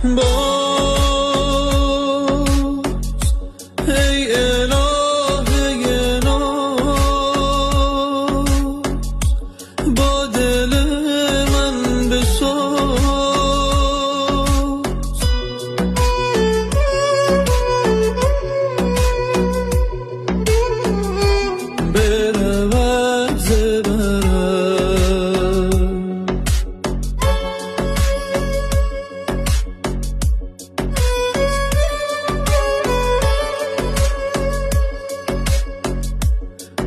باز ای الهه ناز با دل من بساز برود زبرم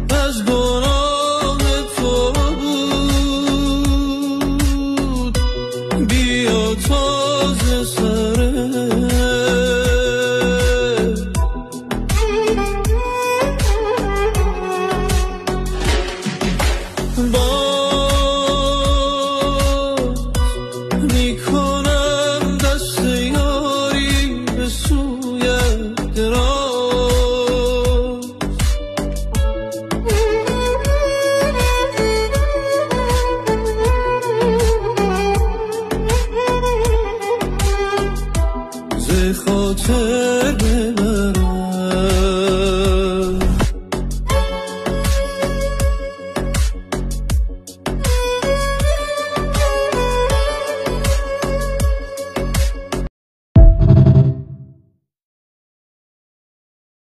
از گناه تو بود بیا تازه سره باز میکنم دست یاری به سویت دراز ز خاطر ببرم